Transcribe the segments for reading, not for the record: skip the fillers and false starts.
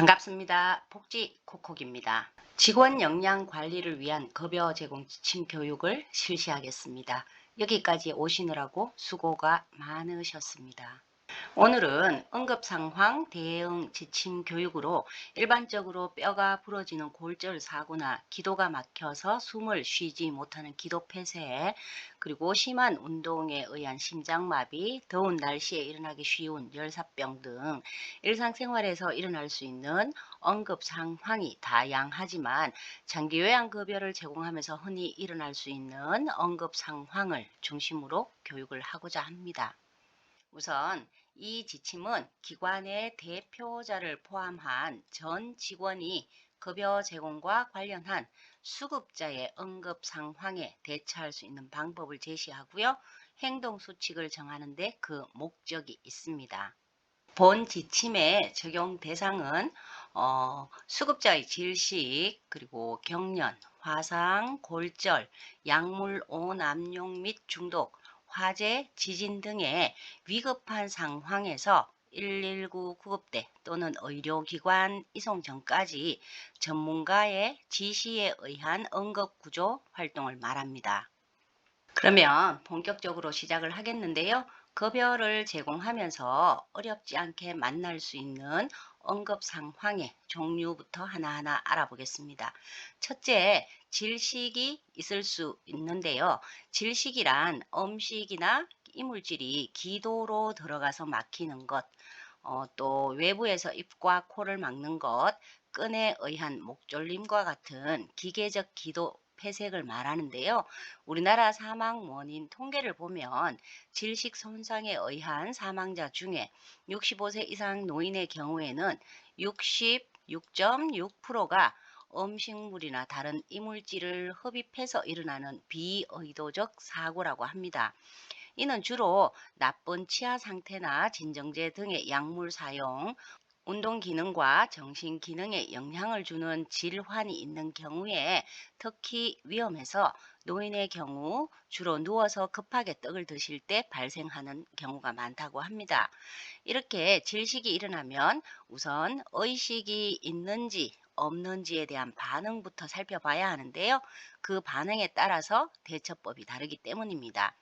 반갑습니다. 복지 콕콕입니다. 직원 역량 관리를 위한 급여 제공 지침 교육을 실시하겠습니다. 여기까지 오시느라고 수고가 많으셨습니다. 오늘은 응급상황 대응 지침 교육으로 일반적으로 뼈가 부러지는 골절 사고나 기도가 막혀서 숨을 쉬지 못하는 기도 폐쇄, 그리고 심한 운동에 의한 심장마비, 더운 날씨에 일어나기 쉬운 열사병 등 일상생활에서 일어날 수 있는 응급 상황이 다양하지만 장기 요양급여를 제공하면서 흔히 일어날 수 있는 응급 상황을 중심으로 교육을 하고자 합니다. 우선 이 지침은 기관의 대표자를 포함한 전 직원이 급여 제공과 관련한 수급자의 응급 상황에 대처할 수 있는 방법을 제시하고요. 행동 수칙을 정하는 데 그 목적이 있습니다. 본 지침의 적용 대상은 수급자의 질식, 그리고 경련, 화상, 골절, 약물 오남용 및 중독, 화재, 지진 등의 위급한 상황에서 119 구급대 또는 의료기관 이송 전까지 전문가의 지시에 의한 응급구조 활동을 말합니다. 그러면 본격적으로 시작을 하겠는데요. 급여를 제공하면서 어렵지 않게 만날 수 있는 응급 상황의 종류부터 하나하나 알아보겠습니다. 첫째, 질식이 있을 수 있는데요. 질식이란 음식이나 이물질이 기도로 들어가서 막히는 것, 또 외부에서 입과 코를 막는 것, 끈에 의한 목졸림과 같은 기계적 기도 폐색을 말하는데요. 우리나라 사망 원인 통계를 보면 질식 손상에 의한 사망자 중에 65세 이상 노인의 경우에는 66.6%가 음식물이나 다른 이물질을 흡입해서 일어나는 비의도적 사고라고 합니다. 이는 주로 나쁜 치아 상태나 진정제 등의 약물 사용, 운동 기능과 정신 기능에 영향을 주는 질환이 있는 경우에 특히 위험해서 노인의 경우 주로 누워서 급하게 떡을 드실 때 발생하는 경우가 많다고 합니다. 이렇게 질식이 일어나면 우선 의식이 있는지 없는지에 대한 반응부터 살펴봐야 하는데요. 그 반응에 따라서 대처법이 다르기 때문입니다.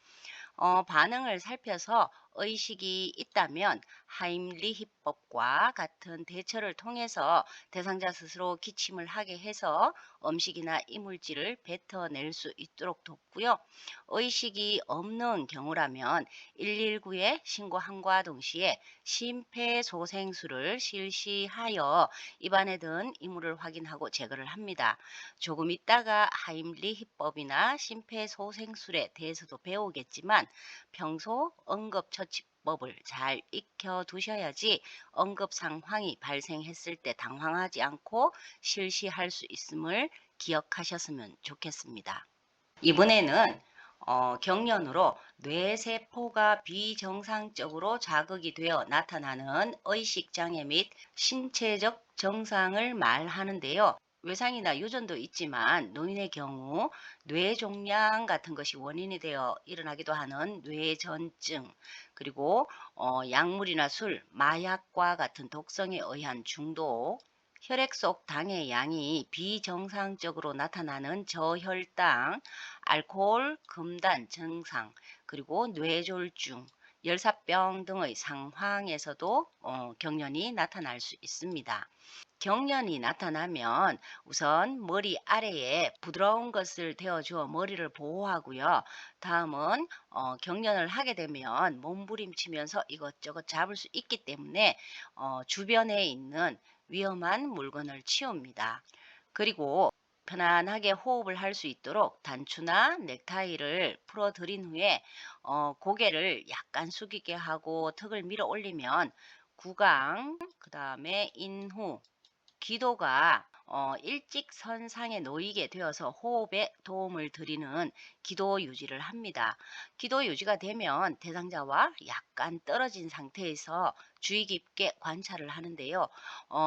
반응을 살펴서 의식이 있다면 하임리히법과 같은 대처를 통해서 대상자 스스로 기침을 하게 해서 음식이나 이물질을 뱉어낼 수 있도록 돕고요. 의식이 없는 경우라면 119에 신고함과 동시에 심폐소생술을 실시하여 입안에 든 이물을 확인하고 제거를 합니다. 조금 있다가 하임리히법이나 심폐소생술에 대해서도 배우겠지만 평소 응급처치법을 잘 익혀 두셔야지 응급 상황이 발생했을 때 당황하지 않고 실시할 수 있음을 기억하셨으면 좋겠습니다. 이번에는 경련으로 뇌세포가 비정상적으로 자극이 되어 나타나는 의식장애 및 신체적 증상을 말하는데요. 외상이나 유전도 있지만 노인의 경우 뇌종양 같은 것이 원인이 되어 일어나기도 하는 뇌전증, 그리고 약물이나 술, 마약과 같은 독성에 의한 중독, 혈액 속 당의 양이 비정상적으로 나타나는 저혈당, 알코올 금단 증상, 그리고 뇌졸중, 열사병 등의 상황에서도 경련이 나타날 수 있습니다. 경련이 나타나면 우선 머리 아래에 부드러운 것을 대어주어 머리를 보호하고요. 다음은 경련을 하게 되면 몸부림치면서 이것저것 잡을 수 있기 때문에 주변에 있는 위험한 물건을 치웁니다. 그리고 편안하게 호흡을 할 수 있도록 단추나 넥타이를 풀어드린 후에 고개를 약간 숙이게 하고 턱을 밀어 올리면 구강, 그 다음에 인후, 기도가 일직선상에 놓이게 되어서 호흡에 도움을 드리는 기도 유지를 합니다. 기도 유지가 되면 대상자와 약간 떨어진 상태에서 주의 깊게 관찰을 하는데요.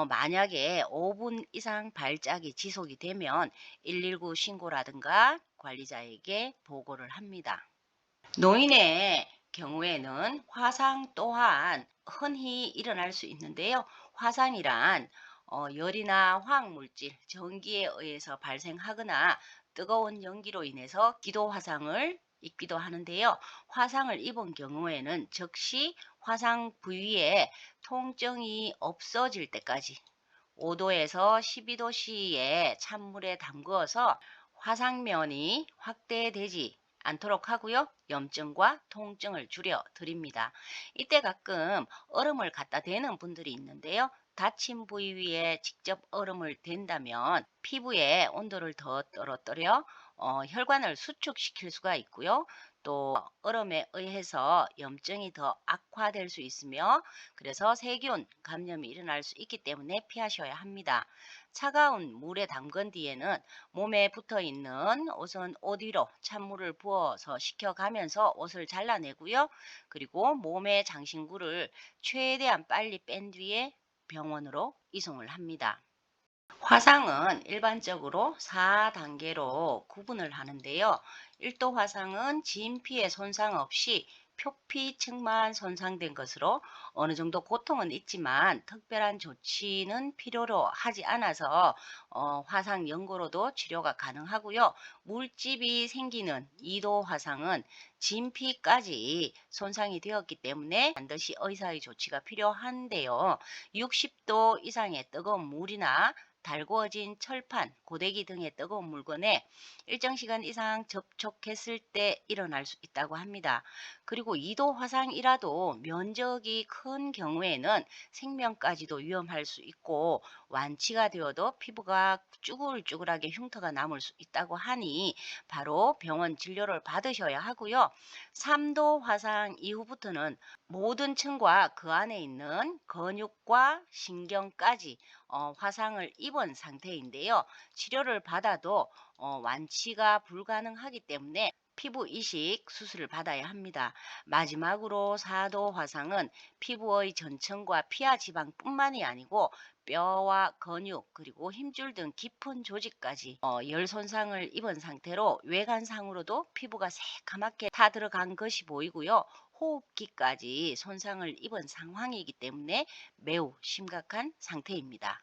만약에 5분 이상 발작이 지속이 되면 119 신고라든가 관리자에게 보고를 합니다. 노인의 경우에는 화상 또한 흔히 일어날 수 있는데요. 화상이란 열이나 화학물질, 전기에 의해서 발생하거나 뜨거운 연기로 인해서 기도 화상을 입기도 하는데요. 화상을 입은 경우에는 즉시 화상 부위에 통증이 없어질 때까지 5도에서 12도씨의 찬물에 담그어서 화상면이 확대되지 않도록 하고요. 염증과 통증을 줄여 드립니다. 이때 가끔 얼음을 갖다 대는 분들이 있는데요. 다친 부위 위에 직접 얼음을 댄다면 피부의 온도를 더 떨어뜨려 혈관을 수축시킬 수가 있고요. 또 얼음에 의해서 염증이 더 악화될 수 있으며 그래서 세균 감염이 일어날 수 있기 때문에 피하셔야 합니다. 차가운 물에 담근 뒤에는 몸에 붙어 있는 옷은 옷 위로 찬물을 부어서 식혀가면서 옷을 잘라내고요. 그리고 몸의 장신구를 최대한 빨리 뺀 뒤에 병원으로 이송을 합니다. 화상은 일반적으로 4단계로 구분을 하는데요. 1도 화상은 진피에 손상 없이 표피층만 손상된 것으로 어느 정도 고통은 있지만 특별한 조치는 필요로 하지 않아서 화상 연고로도 치료가 가능하고요. 물집이 생기는 2도 화상은 진피까지 손상이 되었기 때문에 반드시 의사의 조치가 필요한데요. 60도 이상의 뜨거운 물이나 달구어진 철판, 고데기 등의 뜨거운 물건에 일정 시간 이상 접촉했을 때 일어날 수 있다고 합니다. 그리고 2도 화상이라도 면적이 큰 경우에는 생명까지도 위험할 수 있고 완치가 되어도 피부가 쭈글쭈글하게 흉터가 남을 수 있다고 하니 바로 병원 진료를 받으셔야 하고요. 3도 화상 이후부터는 모든 층과 그 안에 있는 근육과 신경까지 화상을 입은 상태인데요. 치료를 받아도 완치가 불가능하기 때문에 피부 이식 수술을 받아야 합니다. 마지막으로 4도 화상은 피부의 전층과 피하 지방뿐만이 아니고 뼈와 근육 그리고 힘줄 등 깊은 조직까지 열 손상을 입은 상태로 외관상으로도 피부가 새카맣게 타 들어간 것이 보이고요. 호흡기까지 손상을 입은 상황이기 때문에 매우 심각한 상태입니다.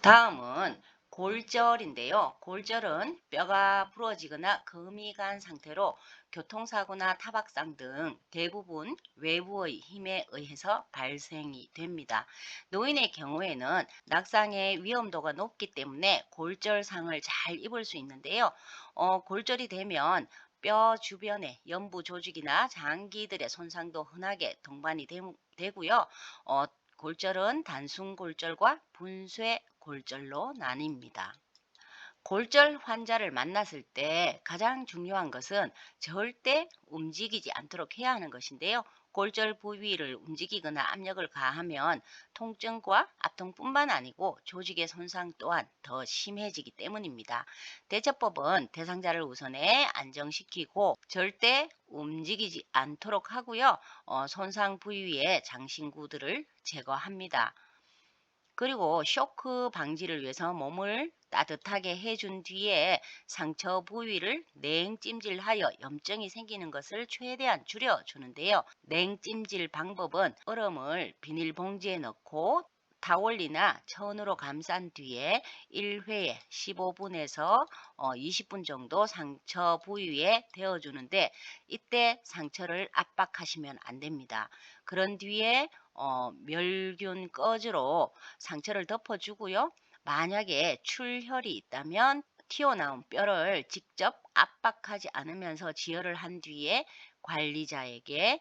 다음은 골절인데요. 골절은 뼈가 부러지거나 금이 간 상태로 교통사고나 타박상 등 대부분 외부의 힘에 의해서 발생이 됩니다. 노인의 경우에는 낙상의 위험도가 높기 때문에 골절상을 잘 입을 수 있는데요. 골절이 되면 뼈 주변의 연부 조직이나 장기들의 손상도 흔하게 동반이 되고요. 골절은 단순 골절과 분쇄 골절로 나뉩니다. 골절 환자를 만났을 때 가장 중요한 것은 절대 움직이지 않도록 해야 하는 것인데요. 골절 부위를 움직이거나 압력을 가하면 통증과 아통뿐만 아니고 조직의 손상 또한 더 심해지기 때문입니다. 대처법은 대상자를 우선에 안정시키고 절대 움직이지 않도록 하고요. 손상 부위의 장신구들을 제거합니다. 그리고 쇼크 방지를 위해서 몸을 따뜻하게 해준 뒤에 상처 부위를 냉찜질하여 염증이 생기는 것을 최대한 줄여주는데요. 냉찜질 방법은 얼음을 비닐봉지에 넣고 타올리나 천으로 감싼 뒤에 1회에 15분에서 20분 정도 상처 부위에 데워주는데 이때 상처를 압박하시면 안 됩니다. 그런 뒤에 멸균 꺼즈로 상처를 덮어주고요. 만약에 출혈이 있다면 튀어나온 뼈를 직접 압박하지 않으면서 지혈을 한 뒤에 관리자에게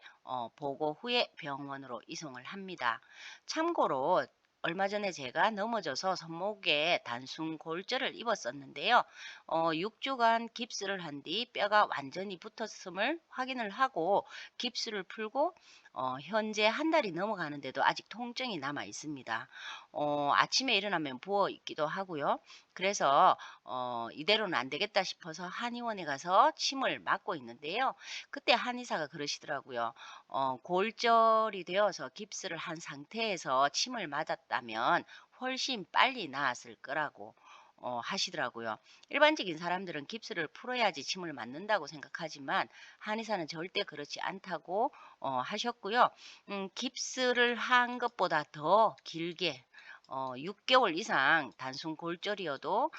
보고 후에 병원으로 이송을 합니다. 참고로 얼마 전에 제가 넘어져서 손목에 단순 골절을 입었었는데요. 6주간 깁스를 한 뒤 뼈가 완전히 붙었음을 확인을 하고 깁스를 풀고 현재 한 달이 넘어가는데도 아직 통증이 남아 있습니다. 아침에 일어나면 부어 있기도 하고요. 그래서 이대로는 안 되겠다 싶어서 한의원에 가서 침을 맞고 있는데요. 그때 한의사가 그러시더라고요. 골절이 되어서 깁스를 한 상태에서 침을 맞았다면 훨씬 빨리 나았을 거라고 하시더라고요. 일반적인 사람들은 깁스를 풀어야지 침을 맞는다고 생각하지만 한의사는 절대 그렇지 않다고 하셨고요. 깁스를 한 것보다 더 길게 6개월 이상 단순 골절이어도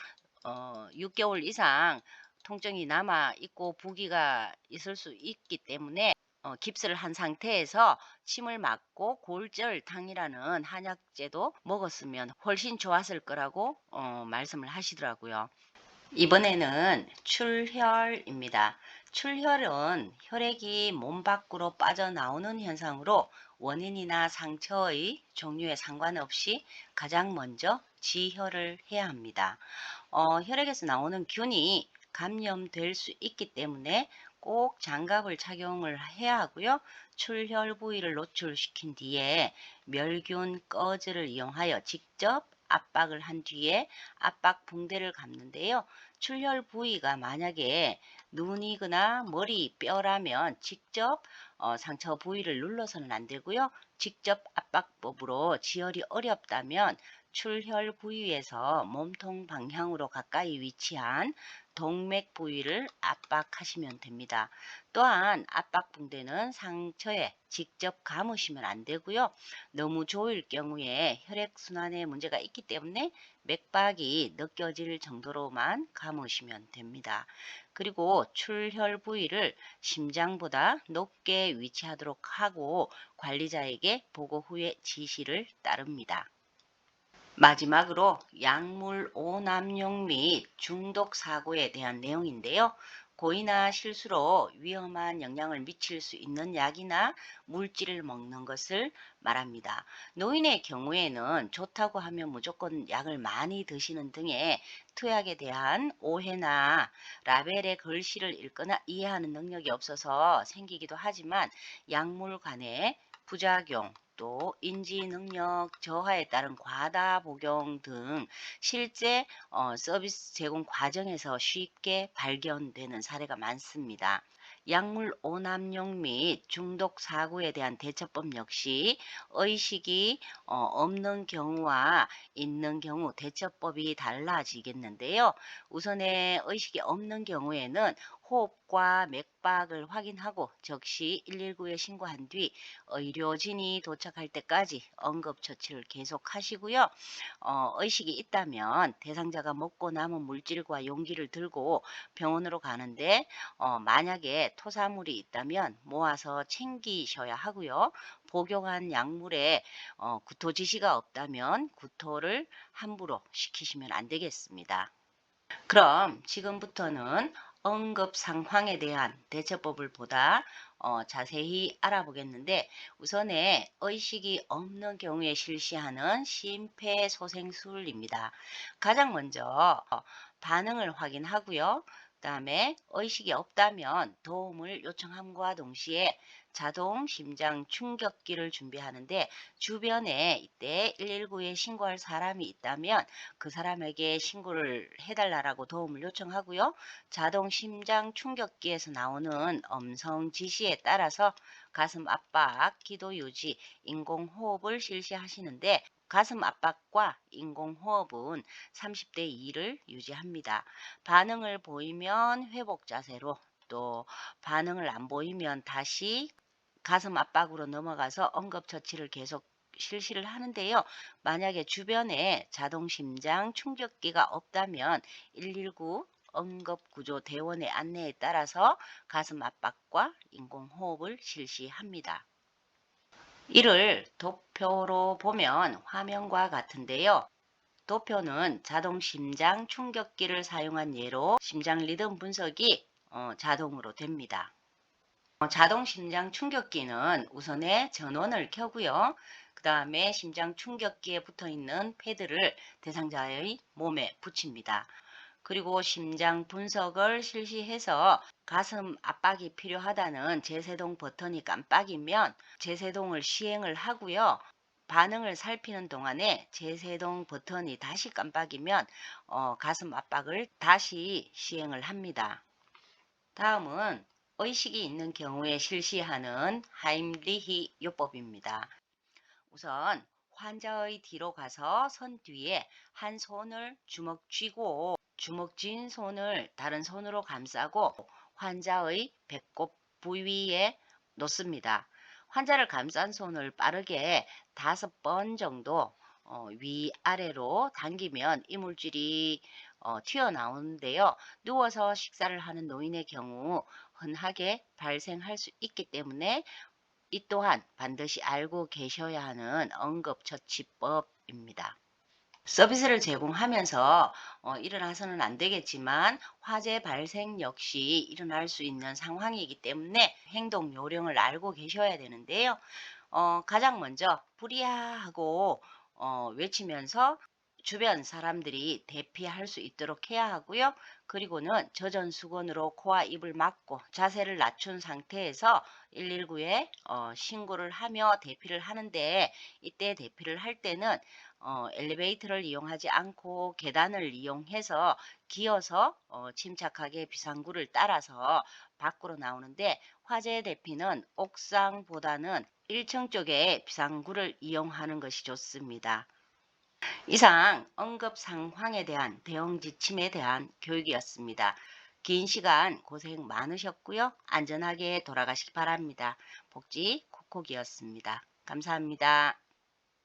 6개월 이상 통증이 남아 있고 부기가 있을 수 있기 때문에 깁스를 한 상태에서 침을 막고 골절탕이라는 한약제도 먹었으면 훨씬 좋았을 거라고 말씀을 하시더라고요. 이번에는 출혈입니다. 출혈은 혈액이 몸 밖으로 빠져나오는 현상으로 원인이나 상처의 종류에 상관없이 가장 먼저 지혈을 해야 합니다. 혈액에서 나오는 균이 감염될 수 있기 때문에 꼭 장갑을 착용을 해야 하고요. 출혈 부위를 노출시킨 뒤에 멸균 꺼즈를 이용하여 직접 압박을 한 뒤에 압박 붕대를 감는데요. 출혈 부위가 만약에 눈이거나 머리, 뼈라면 직접 상처 부위를 눌러서는 안 되고요. 직접 압박법으로 지혈이 어렵다면 출혈 부위에서 몸통 방향으로 가까이 위치한 동맥 부위를 압박하시면 됩니다. 또한 압박붕대는 상처에 직접 감으시면 안 되고요. 너무 조일 경우에 혈액순환에 문제가 있기 때문에 맥박이 느껴질 정도로만 감으시면 됩니다. 그리고 출혈 부위를 심장보다 높게 위치하도록 하고 관리자에게 보고 후에 지시를 따릅니다. 마지막으로 약물 오남용 및 중독 사고에 대한 내용인데요. 고의나 실수로 위험한 영향을 미칠 수 있는 약이나 물질을 먹는 것을 말합니다. 노인의 경우에는 좋다고 하면 무조건 약을 많이 드시는 등의 투약에 대한 오해나 라벨의 글씨를 읽거나 이해하는 능력이 없어서 생기기도 하지만 약물 간의 부작용, 또 인지 능력 저하에 따른 과다 복용 등 실제 서비스 제공 과정에서 쉽게 발견되는 사례가 많습니다. 약물 오남용 및 중독 사고에 대한 대처법 역시 의식이 없는 경우와 있는 경우 대처법이 달라지겠는데요. 우선에 의식이 없는 경우에는 호흡과 맥박을 확인하고 즉시 119에 신고한 뒤 의료진이 도착할 때까지 응급처치를 계속하시고요. 의식이 있다면 대상자가 먹고 남은 물질과 용기를 들고 병원으로 가는데 만약에 토사물이 있다면 모아서 챙기셔야 하고요. 복용한 약물에 구토 지시가 없다면 구토를 함부로 시키시면 안 되겠습니다. 그럼 지금부터는 응급 상황에 대한 대처법을 보다 자세히 알아보겠는데 우선에 의식이 없는 경우에 실시하는 심폐소생술입니다. 가장 먼저 반응을 확인하고요. 그 다음에 의식이 없다면 도움을 요청함과 동시에 자동 심장 충격기를 준비하는데 주변에 이때 119에 신고할 사람이 있다면 그 사람에게 신고를 해달라고 도움을 요청하고요. 자동 심장 충격기에서 나오는 음성 지시에 따라서 가슴 압박, 기도 유지, 인공호흡을 실시하시는데 가슴 압박과 인공호흡은 30대 2를 유지합니다. 반응을 보이면 회복 자세로 또 반응을 안 보이면 다시 가슴 압박으로 넘어가서 응급처치를 계속 실시를 하는데요. 만약에 주변에 자동 심장 충격기가 없다면 119 응급구조 대원의 안내에 따라서 가슴 압박과 인공호흡을 실시합니다. 이를 도표로 보면 화면과 같은데요. 도표는 자동 심장 충격기를 사용한 예로 심장 리듬 분석이 자동으로 됩니다. 자동 심장 충격기는 우선에 전원을 켜고요. 그 다음에 심장 충격기에 붙어 있는 패드를 대상자의 몸에 붙입니다. 그리고 심장 분석을 실시해서 가슴 압박이 필요하다는 제세동 버튼이 깜빡이면 제세동을 시행을 하고요. 반응을 살피는 동안에 제세동 버튼이 다시 깜빡이면 가슴 압박을 다시 시행을 합니다. 다음은 의식이 있는 경우에 실시하는 하임리히 요법입니다. 우선 환자의 뒤로 가서 선 뒤에 한 손을 주먹 쥐고 주먹 쥔 손을 다른 손으로 감싸고 환자의 배꼽 부위에 놓습니다. 환자를 감싼 손을 빠르게 5번 정도 위아래로 당기면 이물질이 튀어나오는데요. 누워서 식사를 하는 노인의 경우 흔하게 발생할 수 있기 때문에 이 또한 반드시 알고 계셔야 하는 응급처치법입니다. 서비스를 제공하면서 일어나서는 안 되겠지만 화재 발생 역시 일어날 수 있는 상황이기 때문에 행동 요령을 알고 계셔야 되는데요. 가장 먼저 불이야 하고 외치면서 주변 사람들이 대피할 수 있도록 해야 하고요. 그리고는 저전수건으로 코와 입을 막고 자세를 낮춘 상태에서 119에 신고를 하며 대피를 하는데, 이때 대피를 할 때는 엘리베이터를 이용하지 않고 계단을 이용해서 기어서 침착하게 비상구를 따라서 밖으로 나오는데, 화재 대피는 옥상보다는 1층 쪽에 비상구를 이용하는 것이 좋습니다. 이상 응급 상황에 대한 대응 지침에 대한 교육이었습니다. 긴 시간 고생 많으셨고요. 안전하게 돌아가시기 바랍니다. 복지 콕콕이었습니다. 감사합니다.